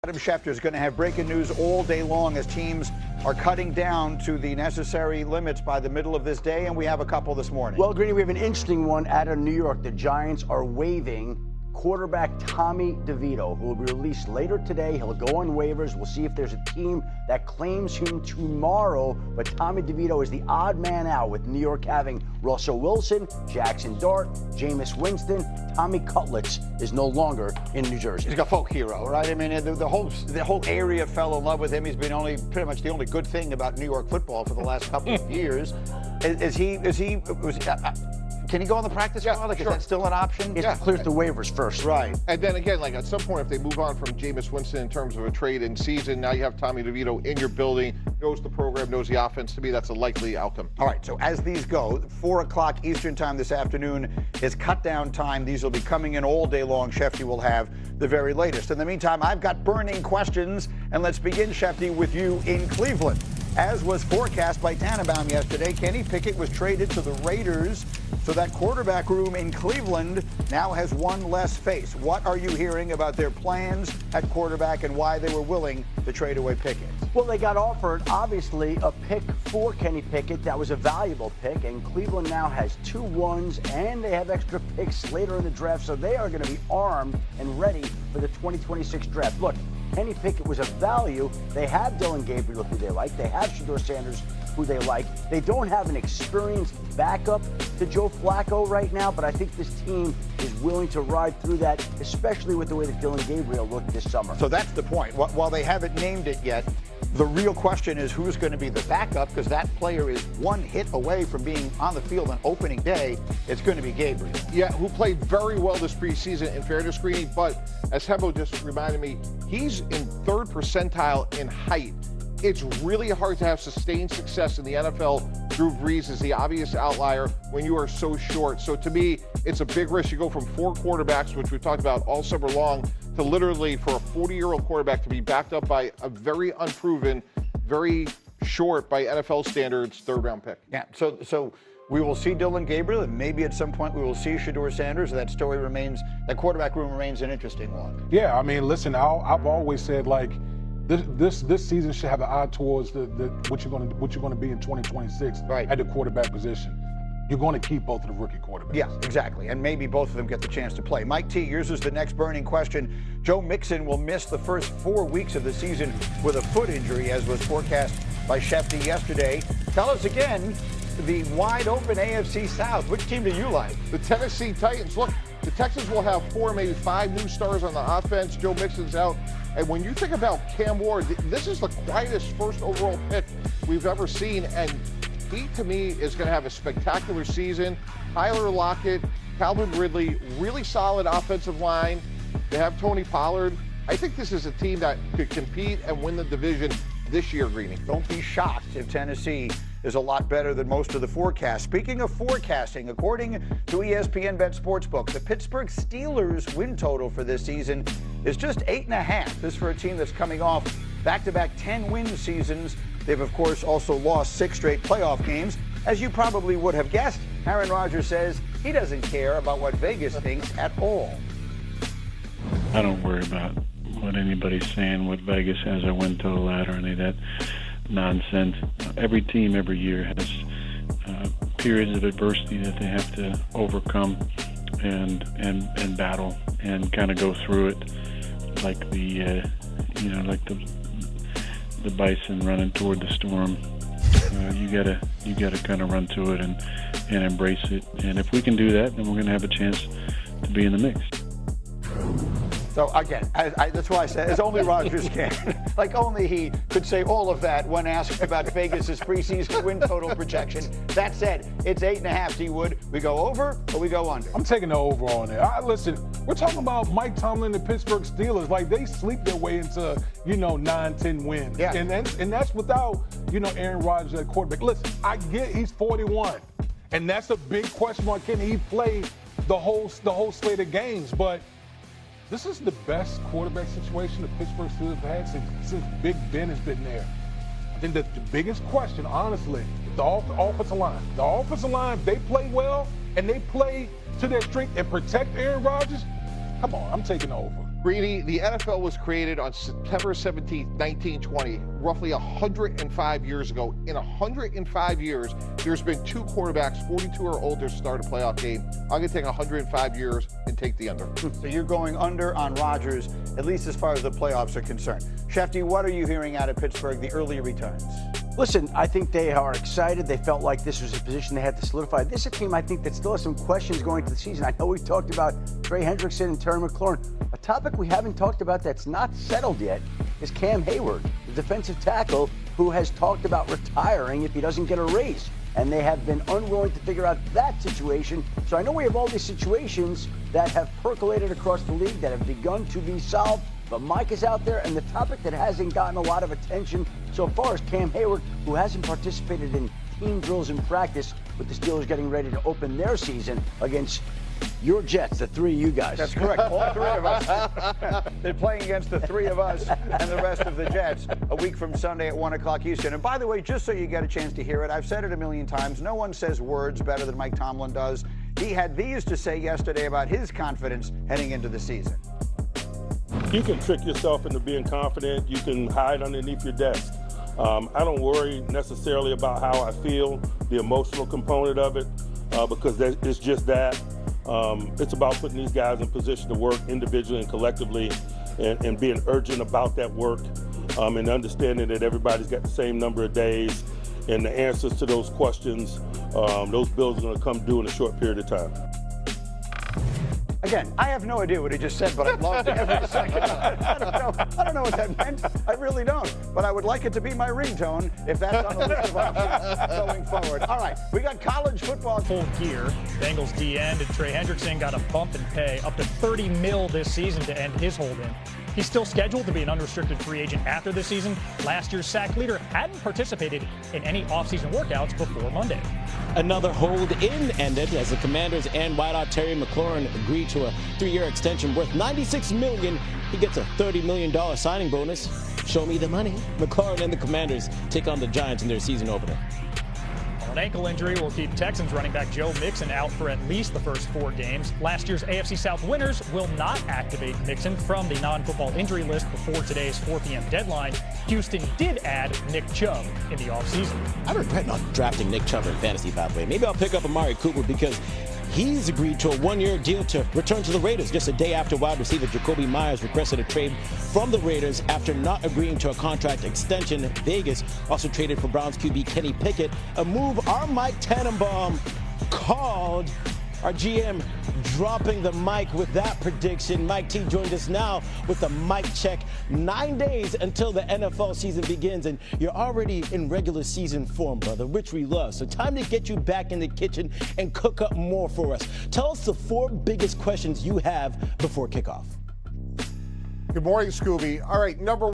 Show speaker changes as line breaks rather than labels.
Adam Schefter is going to have breaking news all day long as teams are cutting down to the necessary limits by the middle of this day, and we have a couple this morning.
Well, Greeny, we have an interesting one out of New York. The Giants are waiving quarterback Tommy DeVito, who will be released later today. He'll go on waivers. We'll see if there's a team that claims him tomorrow. But Tommy DeVito is the odd man out, with New York having Russell Wilson, Jackson Dart, Jameis Winston. Tommy Cutlets is no longer in New Jersey.
He's a folk hero, right? I mean, the whole area fell in love with him. He's been pretty much the only good thing about New York football for the last couple of years. Can he go on the practice squad? Like, sure. Is that still an option?
It clears the waivers first.
Right.
And then again, like at some point, if they move on from Jameis Winston in terms of a trade in season, now you have Tommy DeVito in your building, knows the program, knows the offense. To me, that's a likely outcome.
All right, so as these go, 4 o'clock Eastern time this afternoon is cut down time. These will be coming in all day long. Shefty will have the very latest. In the meantime, I've got burning questions, and let's begin, Shefty, with you in Cleveland. As was forecast by Tannenbaum yesterday, Kenny Pickett was traded to the Raiders, so that quarterback room in Cleveland now has one less face. What are you hearing about their plans at quarterback and why they were willing to trade away Pickett?
Well, they got offered, obviously, a pick for Kenny Pickett. That was a valuable pick, and Cleveland now has 2 ones, and they have extra picks later in the draft, so they are going to be armed and ready for the 2026 draft. Look, Kenny Pickett was a value. They have Dylan Gabriel, who they like. They have Shedeur Sanders, who they like. They don't have an experienced backup to Joe Flacco right now, but I think this team is willing to ride through that, especially with the way that Dylan Gabriel looked this summer.
So that's the point. While they haven't named it yet, the real question is who's going to be the backup, because that player is one hit away from being on the field on opening day. It's going to be Gabriel.
Yeah, who played very well this preseason, in fairness, Greeny, but as Hebo just reminded me, he's in 3rd percentile in height. It's really hard to have sustained success in the NFL. Drew Brees is the obvious outlier when you are so short. So to me, it's a big risk. You go from 4 quarterbacks, which we've talked about all summer long, to literally for a 40-year-old quarterback to be backed up by a very unproven, very short by NFL standards 3rd-round pick.
Yeah, so we will see Dylan Gabriel, and maybe at some point we will see Shedeur Sanders. That story remains, that quarterback room remains an interesting one.
Yeah, I mean, listen, I've always said, like, this season should have an eye towards what you're going to be in 2026 at the quarterback position. You're going to keep both of the rookie quarterbacks.
Yeah, exactly, and maybe both of them get the chance to play. Mike T, yours is the next burning question. Joe Mixon will miss the first 4 weeks of the season with a foot injury, as was forecast by Shefty yesterday. Tell us again, the wide-open AFC South. Which team do you like?
The Tennessee Titans. Look, the Texans will have 4, maybe 5 new stars on the offense. Joe Mixon's out. And when you think about Cam Ward, this is the quietest first overall pick we've ever seen. And he, to me, is going to have a spectacular season. Tyler Lockett, Calvin Ridley, really solid offensive line. They have Tony Pollard. I think this is a team that could compete and win the division this year, Greeny.
Don't be shocked if Tennessee is a lot better than most of the forecasts. Speaking of forecasting, according to ESPN Bet Sportsbook, the Pittsburgh Steelers win total for this season is just 8.5. This for a team that's coming off back-to-back 10-win seasons. They've, of course, also lost 6 straight playoff games. As you probably would have guessed, Aaron Rodgers says he doesn't care about what Vegas thinks at all.
I don't worry about what anybody's saying, what Vegas has a win total at, or any of that nonsense. Every team every year has periods of adversity that they have to overcome and battle and kind of go through it like the bison running toward the storm. You gotta kind of run to it and embrace it. And if we can do that, then we're going to have a chance to be in the mix.
So again, that's why I said, as only Rodgers can. Like only he could say all of that when asked about Vegas's preseason win total projection. That said, it's 8.5, D-Wood. We go over or we go under?
I'm taking the over on it. Listen, we're talking about Mike Tomlin and the Pittsburgh Steelers. Like, they sleep their way into, 9-10 wins.
Yeah.
And that's without, Aaron Rodgers at quarterback. Listen, I get he's 41. And that's a big question mark. Can he play the whole slate of games? But this is the best quarterback situation the Pittsburgh Steelers have had since Big Ben has been there. I think that the biggest question, honestly, the offensive line. The offensive line, if they play well and they play to their strength and protect Aaron Rodgers, come on, I'm taking over.
Greeny, the NFL was created on September 17, 1920, roughly 105 years ago. In 105 years, there's been 2 quarterbacks, 42 or older, start a playoff game. I'm going to take 105 years and take the under.
So you're going under on Rodgers, at least as far as the playoffs are concerned. Shefty, what are you hearing out of Pittsburgh, the early returns?
Listen, I think they are excited. They felt like this was a position they had to solidify. This is a team, I think, that still has some questions going into the season. I know we talked about Trey Hendrickson and Terry McLaurin. A topic we haven't talked about that's not settled yet is Cam Hayward, the defensive tackle who has talked about retiring if he doesn't get a raise. And they have been unwilling to figure out that situation. So I know we have all these situations that have percolated across the league that have begun to be solved. But Mike is out there, and the topic that hasn't gotten a lot of attention so far is Cam Hayward, who hasn't participated in team drills in practice, with the Steelers getting ready to open their season against your Jets, the 3 of you guys.
That's correct, all 3 of us. They're playing against the 3 of us and the rest of the Jets a week from Sunday at 1 o'clock Eastern. And by the way, just so you get a chance to hear it, I've said it a million times, no one says words better than Mike Tomlin does. He had these to say yesterday about his confidence heading into the season.
You can trick yourself into being confident. You can hide underneath your desk. I don't worry necessarily about how I feel, the emotional component of it, because it's just that. It's about putting these guys in position to work individually and collectively and being urgent about that work and understanding that everybody's got the same number of days and the answers to those questions, those bills are going to come due in a short period of time.
Again, I have no idea what he just said, but I loved every second. I don't know what that meant. I really don't. But I would like it to be my ringtone if that's on the list of options going forward. All right, we got college football.
Full gear. Bengals D-end and Trey Hendrickson got a bump in pay, up to $30 million this season to end his hold-in. He's still scheduled to be an unrestricted free agent after this season. Last year's sack leader hadn't participated in any offseason workouts before Monday.
Another hold-in ended as the Commanders and wideout Terry McLaurin agreed to a 3-year extension worth $96 million. He gets a $30 million signing bonus. Show me the money. McLaurin and the Commanders take on the Giants in their season opener.
An ankle injury will keep Texans running back Joe Mixon out for at least the first 4 games. Last year's AFC South winners will not activate Mixon from the non-football injury list before today's 4 p.m. deadline. Houston did add Nick Chubb in the offseason.
I regret not drafting Nick Chubb in fantasy, by the way. Maybe I'll pick up Amari Cooper because he's agreed to a 1-year deal to return to the Raiders just a day after wide receiver Jacoby Myers requested a trade from the Raiders after not agreeing to a contract extension. Vegas also traded for Browns QB Kenny Pickett, a move our Mike Tannenbaum called. Our GM dropping the mic with that prediction. Mike T joined us now with the mic check. 9 days until the NFL season begins, and you're already in regular season form, brother, which we love. So time to get you back in the kitchen and cook up more for us. Tell us the 4 biggest questions you have before kickoff.
Good morning, Scooby. All right, number